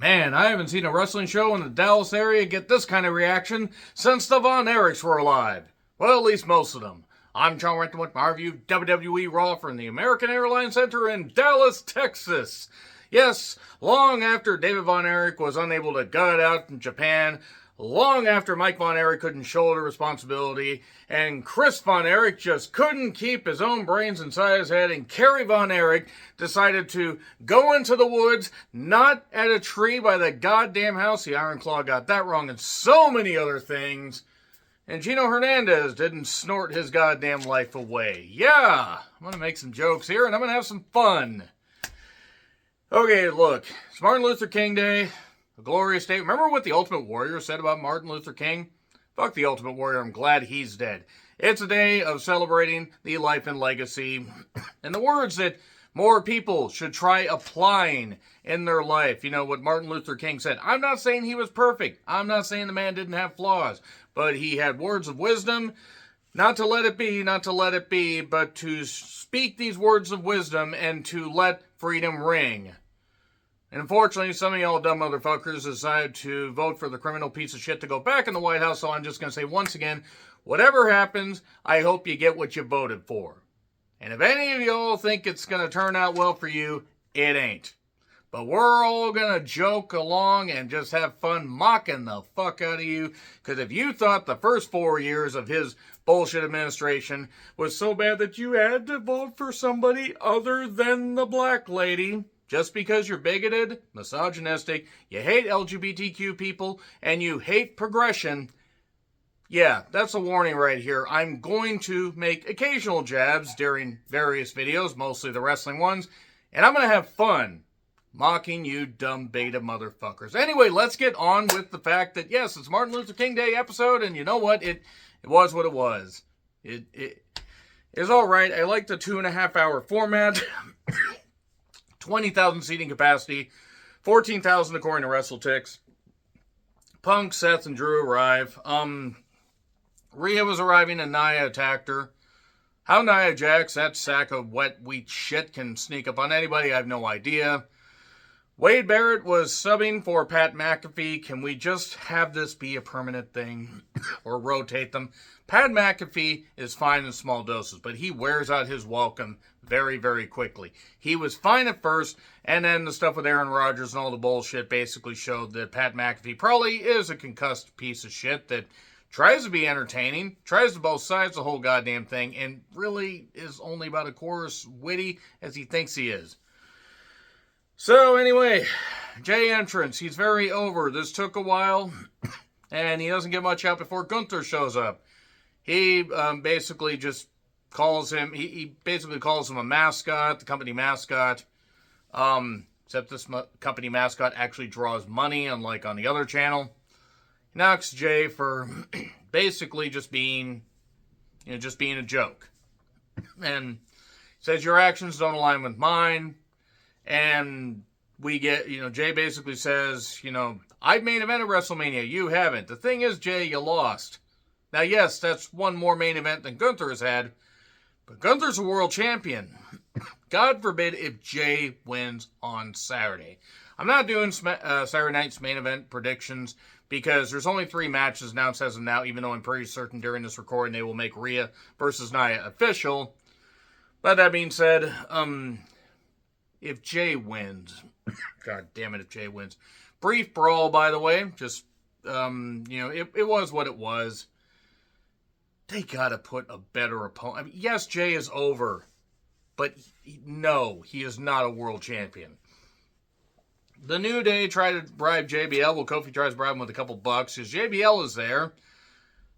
Man, I haven't seen a wrestling show in the Dallas area get this kind of reaction since the Von Erichs were alive. Well, at least most of them. I'm John Renton with my review of WWE Raw from the American Airlines Center in Dallas, Texas. Yes, long after David Von Erich was unable to gut it out in Japan, long after Mike Von Erich couldn't shoulder responsibility, and Chris Von Erich just couldn't keep his own brains inside his head, and Kerry Von Erich decided to go into the woods, not at a tree by the goddamn house. The Iron Claw got that wrong, and so many other things. And Gino Hernandez didn't snort his goddamn life away. Yeah, I'm going to make some jokes here, and I'm going to have some fun. Okay, look, it's Martin Luther King Day. A glorious day. Remember what the Ultimate Warrior said about Martin Luther King? Fuck the Ultimate Warrior, I'm glad he's dead. It's a day of celebrating the life and legacy and the words that more people should try applying in their life. You know, what Martin Luther King said. I'm not saying he was perfect. I'm not saying the man didn't have flaws. But he had words of wisdom. Not to let it be, but to speak these words of wisdom and to let freedom ring. And unfortunately, some of y'all dumb motherfuckers decided to vote for the criminal piece of shit to go back in the White House. So I'm just going to say once again, whatever happens, I hope you get what you voted for. And if any of y'all think it's going to turn out well for you, it ain't. But we're all going to joke along and just have fun mocking the fuck out of you. Because if you thought the first 4 years of his bullshit administration was so bad that you had to vote for somebody other than the black lady, just because you're bigoted, misogynistic, you hate LGBTQ people, and you hate progression, yeah, that's a warning right here. I'm going to make occasional jabs during various videos, mostly the wrestling ones, and I'm going to have fun mocking you dumb beta motherfuckers. Anyway, let's get on with the fact that, yes, it's Martin Luther King Day episode, and you know what? It was what it was. It is all right. I like the 2.5 hour format. 20,000 seating capacity, 14,000 according to WrestleTix. Punk, Seth, and Drew arrive. Rhea was arriving and Nia attacked her. How Nia Jax, that sack of wet wheat shit, can sneak up on anybody, I have no idea. Wade Barrett was subbing for Pat McAfee. Can we just have this be a permanent thing or rotate them? Pat McAfee is fine in small doses, but he wears out his welcome very, very quickly. He was fine at first, and then the stuff with Aaron Rodgers and all the bullshit basically showed that Pat McAfee probably is a concussed piece of shit that tries to be entertaining, tries to both sides the whole goddamn thing, and really is only about a quarter as witty as he thinks he is. So anyway, Jay entrance. He's very over. This took a while, and he doesn't get much out before Gunther shows up. He basically just calls him, he basically calls him a mascot, the company mascot. Except this company mascot actually draws money, unlike on the other channel. He knocks Jay for basically just being a joke. And says, your actions don't align with mine. And we get, Jay basically says, I've main evented WrestleMania. You haven't. The thing is, Jay, you lost. Now, yes, that's one more main event than Gunther has had. But Gunther's a world champion. God forbid if Jay wins on Saturday. I'm not doing Saturday night's main event predictions because there's only 3 matches announced as of now, even though I'm pretty certain during this recording they will make Rhea versus Nia official. But that being said, if Jay wins, God damn it, if Jay wins. Brief brawl, by the way. Just, it was what it was. They gotta put a better opponent. I mean, yes, Jay is over. But no, he is not a world champion. The New Day try to bribe JBL. Well, Kofi tries to bribe him with a couple bucks. Because JBL is there.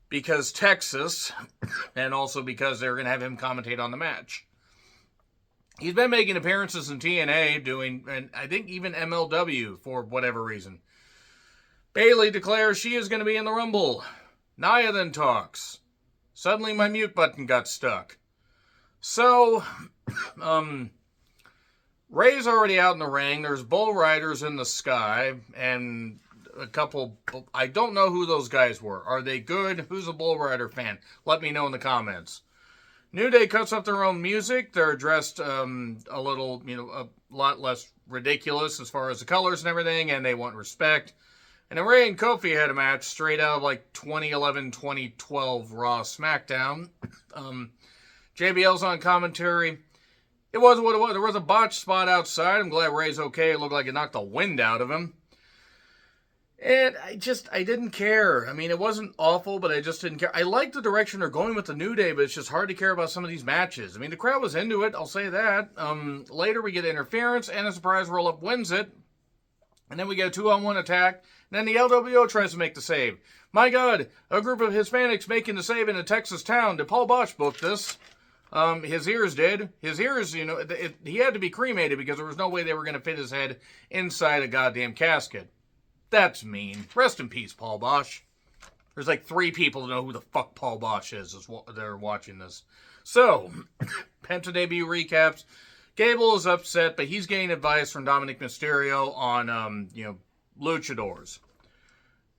Because Texas. And also because they're going to have him commentate on the match. He's been making appearances in TNA, and I think even MLW for whatever reason. Bayley declares she is going to be in the Rumble. Nia then talks. Suddenly my mute button got stuck. So, Ray's already out in the ring. There's bull riders in the sky, and a couple, I don't know who those guys were. Are they good? Who's a bull rider fan? Let me know in the comments. New Day cuts up their own music. They're dressed a little, a lot less ridiculous as far as the colors and everything, and they want respect. And then Ray and Kofi had a match straight out of like 2011, 2012 Raw SmackDown. JBL's on commentary. It was what it was. There was a botched spot outside. I'm glad Ray's okay. It looked like it knocked the wind out of him. And I didn't care. I mean, it wasn't awful, but I just didn't care. I like the direction they're going with the New Day, but it's just hard to care about some of these matches. I mean, the crowd was into it, I'll say that. Later, we get interference, and a surprise roll-up wins it. And then we get a 2-on-1 attack, and then the LWO tries to make the save. My God, a group of Hispanics making the save in a Texas town. Did Paul Bosch book this? His ears did. His ears, he had to be cremated because there was no way they were going to fit his head inside a goddamn casket. That's mean. Rest in peace, Paul Bosch. There's like 3 people who know who the fuck Paul Bosch is they're watching this. So, Penta debut recaps. Gable is upset, but he's getting advice from Dominic Mysterio on, luchadors.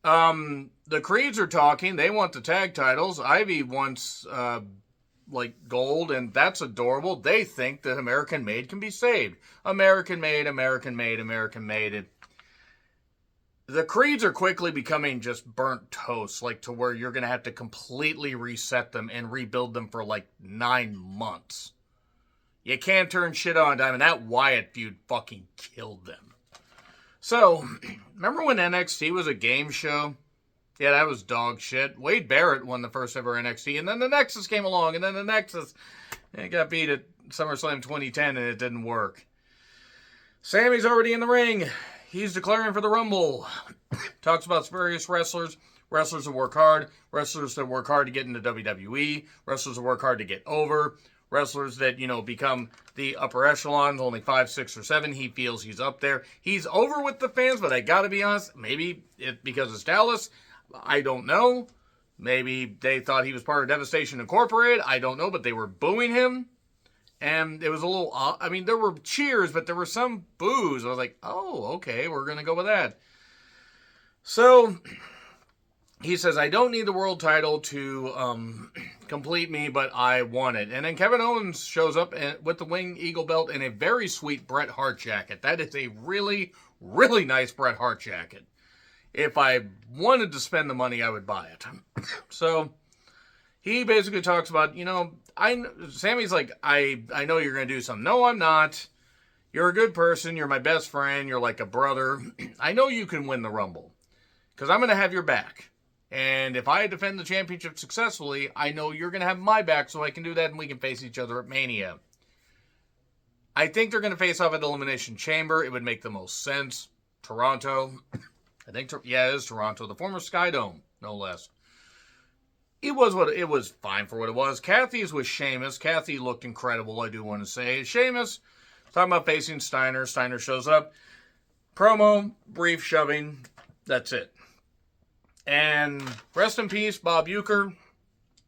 The Creeds are talking. They want the tag titles. Ivy wants, gold, and that's adorable. They think that American Made can be saved. American Made, American Made, American Made. The Creeds are quickly becoming just burnt toast, to where you're going to have to completely reset them and rebuild them for 9 months. You can't turn shit on a dime, and that Wyatt feud fucking killed them. So, remember when NXT was a game show? Yeah, that was dog shit. Wade Barrett won the first ever NXT, and then the Nexus came along, and then the Nexus got beat at SummerSlam 2010, and it didn't work. Sammy's already in the ring. He's declaring for the Rumble. Talks about various wrestlers. Wrestlers that work hard. Wrestlers that work hard to get into WWE. Wrestlers that work hard to get over. Wrestlers that, become the upper echelons. Only 5, 6, or 7. He feels he's up there. He's over with the fans, but I gotta be honest. Maybe because it's Dallas. I don't know. Maybe they thought he was part of Devastation Incorporated. I don't know, but they were booing him. And it was a little, there were cheers, but there were some boos. I was like, oh, okay, we're going to go with that. So, he says, I don't need the world title to complete me, but I want it. And then Kevin Owens shows up with the Winged Eagle belt and a very sweet Bret Hart jacket. That is a really, really nice Bret Hart jacket. If I wanted to spend the money, I would buy it. So, he basically talks about, Sammy's like, I know you're going to do something. No, I'm not. You're a good person. You're my best friend. You're like a brother. I know you can win the Rumble. Because I'm going to have your back. And if I defend the championship successfully, I know you're going to have my back so I can do that and we can face each other at Mania. I think they're going to face off at Elimination Chamber. It would make the most sense. Toronto. It is Toronto. The former Sky Dome, no less. It was fine for what it was. Kathy's with Sheamus. Kathy looked incredible, I do want to say. Sheamus, talking about facing Steiner. Steiner shows up. Promo, brief shoving. That's it. And rest in peace, Bob Uecker.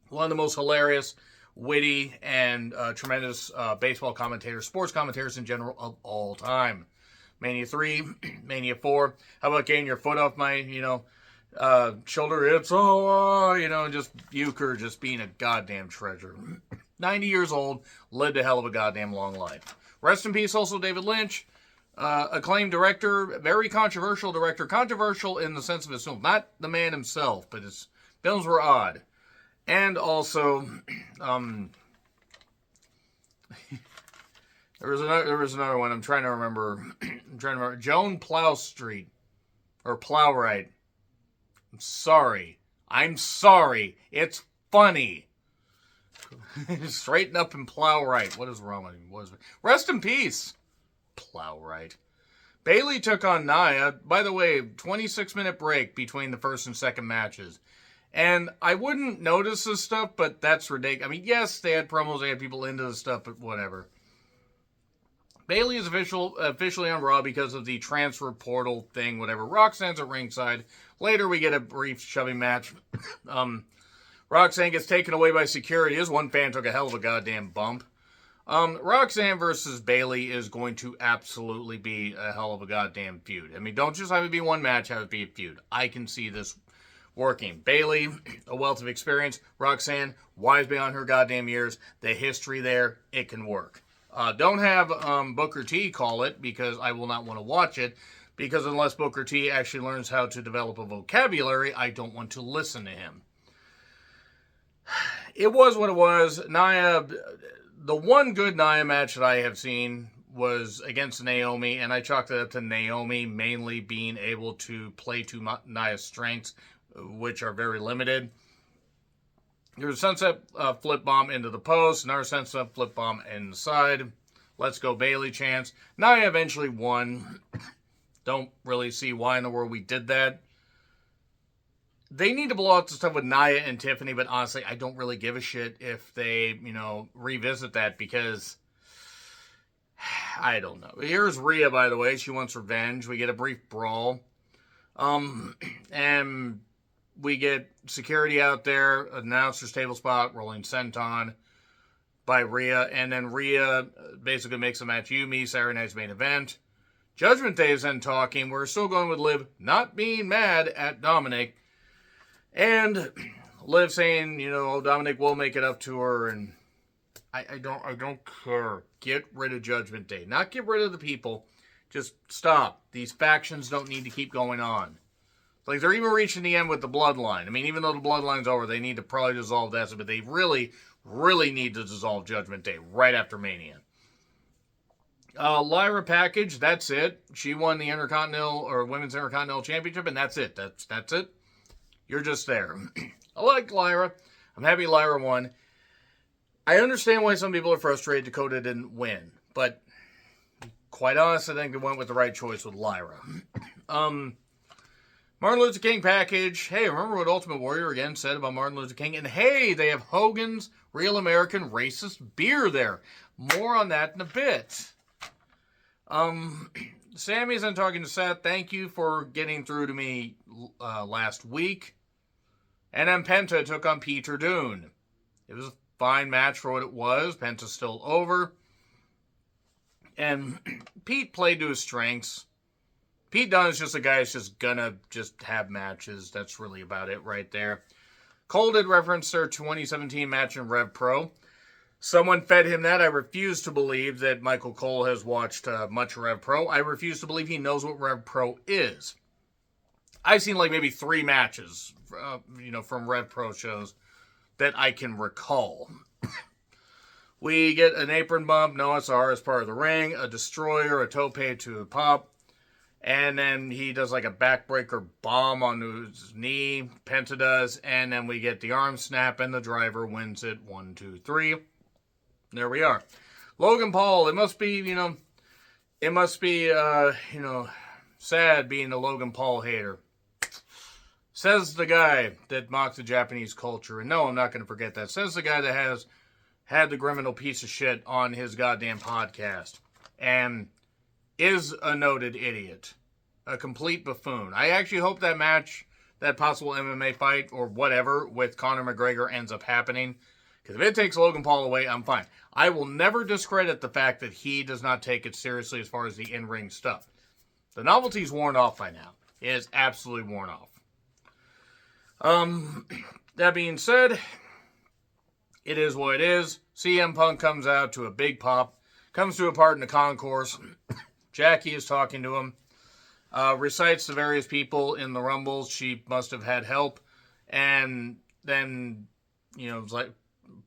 One of the most hilarious, witty, and tremendous baseball commentators, sports commentators in general of all time. Mania 3, Mania 4. How about getting your foot off my, shoulder? It's just Euchre just being a goddamn treasure. 90 years old, lived a hell of a goddamn long life. Rest in peace also David Lynch, acclaimed director, very controversial director. Controversial in the sense of his film, not the man himself, but his films were odd. And also, there was another one. I'm trying to remember. Joan Plowstreet or Plowright. I'm sorry. It's funny. Straighten up and plow right. What is wrong with me? Rest in peace. Plow right. Bayley took on Nia. By the way, 26-minute break between the first and second matches. And I wouldn't notice this stuff, but that's ridiculous. Yes, they had promos, they had people into the stuff, but whatever. Bayley is officially on Raw because of the transfer portal thing, whatever. Roxanne's at ringside. Later, we get a brief shoving match. Roxanne gets taken away by security. This one fan took a hell of a goddamn bump. Roxanne versus Bayley is going to absolutely be a hell of a goddamn feud. Don't just have it be one match, have it be a feud. I can see this working. Bayley, a wealth of experience. Roxanne, wise beyond her goddamn years. The history there, it can work. Don't have Booker T call it, because I will not want to watch it, because unless Booker T actually learns how to develop a vocabulary, I don't want to listen to him. It was what it was. Nia, the one good Nia match that I have seen was against Naomi, and I chalked it up to Naomi mainly being able to play to Nia's strengths, which are very limited. There was a sunset flip bomb into the post, another sunset flip bomb inside. Let's go Bayley chance. Nia eventually won. Don't really see why in the world we did that. They need to blow out the stuff with Nia and Tiffany, but honestly, I don't really give a shit if they, revisit that, because I don't know. Here's Rhea, by the way. She wants revenge. We get a brief brawl. And we get security out there, announcer's table spot, rolling senton by Rhea, and then Rhea basically makes a match Yumi, Saturday night's main event. Judgment Day is then talking. We're still going with Liv not being mad at Dominic, and Liv saying, Dominic will make it up to her, and I don't care. Get rid of Judgment Day. Not get rid of the people. Just stop. These factions don't need to keep going on. Like, they're even reaching the end with the Bloodline. I mean, even though the Bloodline's over, they need to probably dissolve that, but they really, really need to dissolve Judgment Day right after Mania. Lyra package, that's it. She won the Intercontinental, or Women's Intercontinental Championship, and that's it. That's it. You're just there. I like Lyra. I'm happy Lyra won. I understand why some people are frustrated Dakota didn't win, but quite honest, I think they went with the right choice with Lyra. Martin Luther King package. Hey, remember what Ultimate Warrior again said about Martin Luther King? And hey, they have Hogan's Real American Racist Beer there. More on that in a bit. Sammy's then talking to Seth. Thank you for getting through to me last week. And then Penta took on Peter Dune. It was a fine match for what it was. Penta's still over. And Pete played to his strengths. Pete Dunne is just a guy that's just gonna have matches. That's really about it right there. Cole did reference their 2017 match in Rev Pro. Someone fed him that. I refuse to believe that Michael Cole has watched much Rev Pro. I refuse to believe he knows what Rev Pro is. I've seen like maybe 3 matches, from Rev Pro shows that I can recall. We get an apron bump, no SR as part of the ring, a destroyer, a tope to a pop. And then he does like a backbreaker bomb on his knee. Penta does. And then we get the arm snap and the driver wins it. 1, 2, 3. There we are. Logan Paul. It must be, sad being a Logan Paul hater. Says the guy that mocks the Japanese culture. And no, I'm not going to forget that. Says the guy that has had the criminal piece of shit on his goddamn podcast. And is a noted idiot. A complete buffoon. I actually hope that match, that possible MMA fight or whatever with Conor McGregor ends up happening. Because if it takes Logan Paul away, I'm fine. I will never discredit the fact that he does not take it seriously as far as the in-ring stuff. The novelty's worn off by now. It is absolutely worn off. That being said, it is what it is. CM Punk comes out to a big pop. Comes to a part in the concourse. Jackie is talking to him, recites the various people in the Rumbles. She must have had help. And then, it's like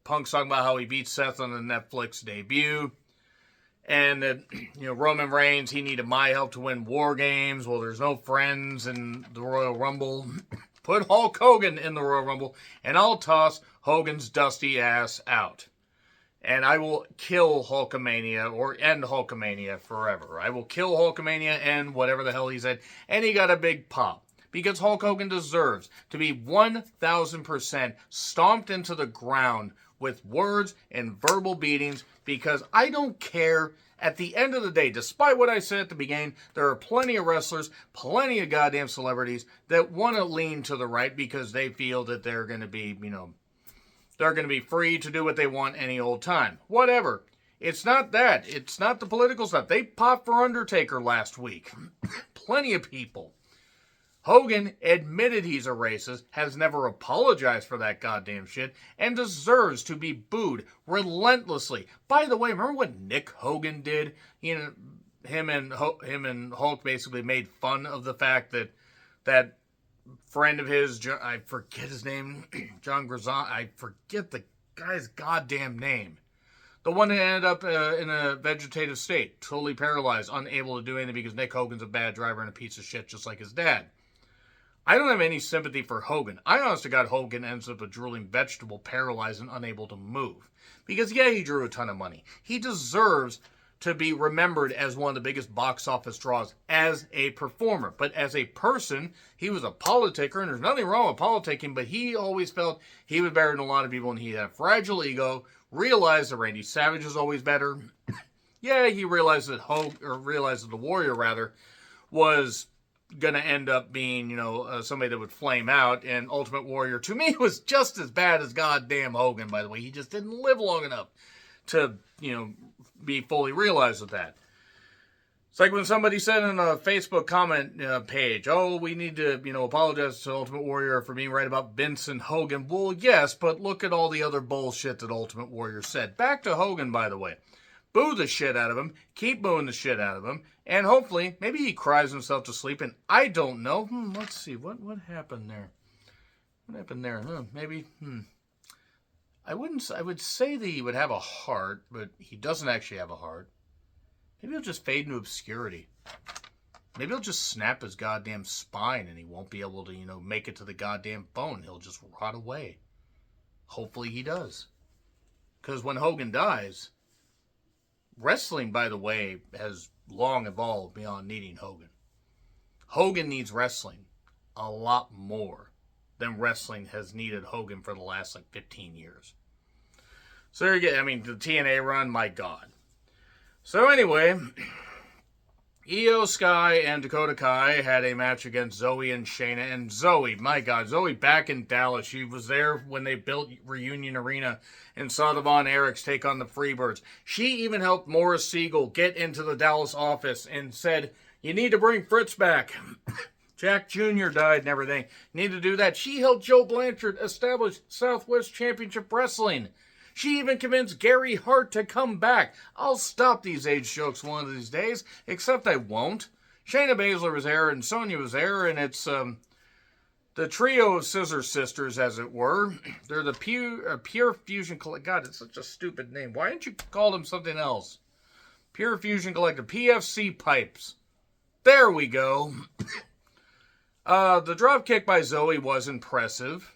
Punk's talking about how he beat Seth on the Netflix debut. And that, Roman Reigns, he needed my help to win War Games. Well, there's no friends in the Royal Rumble. Put Hulk Hogan in the Royal Rumble, and I'll toss Hogan's dusty ass out. And I will kill Hulkamania, or end Hulkamania forever. I will kill Hulkamania and whatever the hell he said. And he got a big pop. Because Hulk Hogan deserves to be 1,000% stomped into the ground with words and verbal beatings. Because I don't care. At the end of the day, despite what I said at the beginning, there are plenty of wrestlers, plenty of goddamn celebrities that want to lean to the right because they feel that they're going to be, they're going to be free to do what they want any old time. Whatever. It's not that. It's not the political stuff. They popped for Undertaker last week. Plenty of people. Hogan admitted he's a racist, has never apologized for that goddamn shit, and deserves to be booed relentlessly. By the way, remember what Nick Hogan did? Him and Hulk basically made fun of the fact that friend of his, I forget his name, John Grazan, I forget the guy's goddamn name. The one that ended up in a vegetative state, totally paralyzed, unable to do anything because Nick Hogan's a bad driver and a piece of shit just like his dad. I don't have any sympathy for Hogan. I honest to God, Hogan ends up a drooling vegetable, paralyzed and unable to move. Because, yeah, he drew a ton of money. He deserves to be remembered as one of the biggest box office draws as a performer. But as a person, he was a politicker, and there's nothing wrong with politicking, but he always felt he was better than a lot of people, and he had a fragile ego, realized that Randy Savage is always better. Yeah, he realized that the Warrior, was going to end up being, somebody that would flame out, and Ultimate Warrior, to me, was just as bad as goddamn Hogan, by the way. He just didn't live long enough to, be fully realized with that. It's like when somebody said in a Facebook comment page, oh, we need to, apologize to Ultimate Warrior for being right about Vince and Hogan. Well, yes, but look at all the other bullshit that Ultimate Warrior said. Back to Hogan, by the way. Boo the shit out of him. Keep booing the shit out of him. And hopefully, maybe he cries himself to sleep. And I don't know. Let's see. What happened there? What happened there? Maybe. I would say that he would have a heart, but he doesn't actually have a heart. Maybe he'll just fade into obscurity. Maybe he'll just snap his goddamn spine and he won't be able to, make it to the goddamn phone. He'll just rot away. Hopefully he does. Because when Hogan dies, wrestling, by the way, has long evolved beyond needing Hogan. Hogan needs wrestling a lot more than wrestling has needed Hogan for the last 15 years. So there you go. The TNA run, my God. So anyway, Io Sky and Dakota Kai had a match against Zoe and Shayna. And Zoe, my God, Zoe back in Dallas. She was there when they built Reunion Arena and saw the Von Erichs take on the Freebirds. She even helped Morris Siegel get into the Dallas office and said, you need to bring Fritz back. Jack Jr. died and everything. Need to do that. She helped Joe Blanchard establish Southwest Championship Wrestling. She even convinced Gary Hart to come back. I'll stop these age jokes one of these days, except I won't. Shayna Baszler was there and Sonya was there, and it's the trio of Scissor Sisters, as it were. They're the Pure Fusion Collective. God, it's such a stupid name. Why didn't you call them something else? Pure Fusion Collective. PFC Pipes. There we go. The drop kick by Zoe was impressive.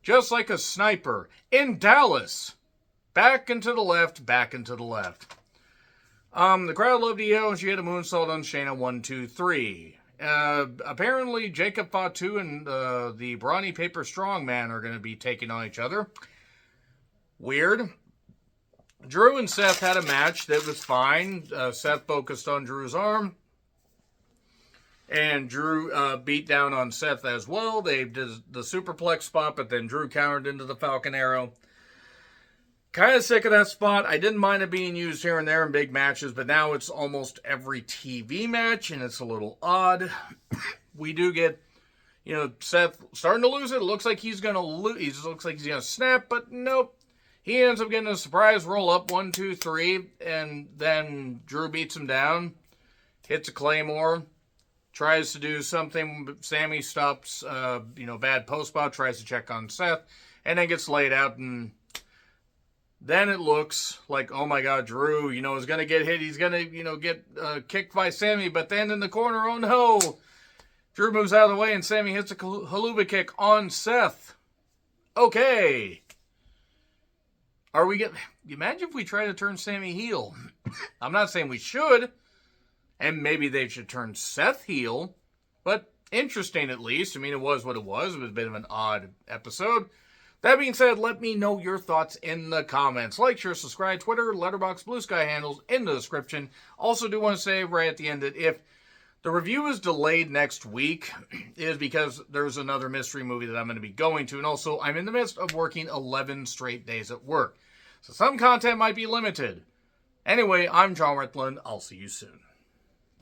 Just like a sniper in Dallas. Back and to the left, back and to the left. The crowd loved Io, and she had a moonsault on Shayna. 1, 2, 3. Apparently, Jacob Fatu and the Brawny Paper Strongman are going to be taking on each other. Weird. Drew and Seth had a match that was fine. Seth focused on Drew's arm. And Drew beat down on Seth as well. They did the superplex spot, but then Drew countered into the Falcon Arrow. Kind of sick of that spot. I didn't mind it being used here and there in big matches, but now it's almost every TV match, and it's a little odd. We do get, Seth starting to lose it. It looks like he's going to lose. It looks like he's going to snap, but nope. He ends up getting a surprise roll-up, 1, 2, 3, and then Drew beats him down, hits a Claymore, tries to do something. Sammy stops, bad post spot, tries to check on Seth, and then gets laid out, and then it looks like, oh my God, Drew, is going to get hit. He's going to, get kicked by Sammy, but then in the corner, oh no. Drew moves out of the way, and Sammy hits a haluva kick on Seth. Okay. Imagine if we try to turn Sammy heel. I'm not saying we should. And maybe they should turn Seth heel. But interesting at least. It was what it was. It was a bit of an odd episode. That being said, let me know your thoughts in the comments. Like, share, subscribe, Twitter, Letterboxd, Blue Sky handles in the description. Also do want to say right at the end that if the review is delayed next week, it is because there's another mystery movie that I'm going to be going to. And also, I'm in the midst of working 11 straight days at work. So some content might be limited. Anyway, I'm John Retland. I'll see you soon.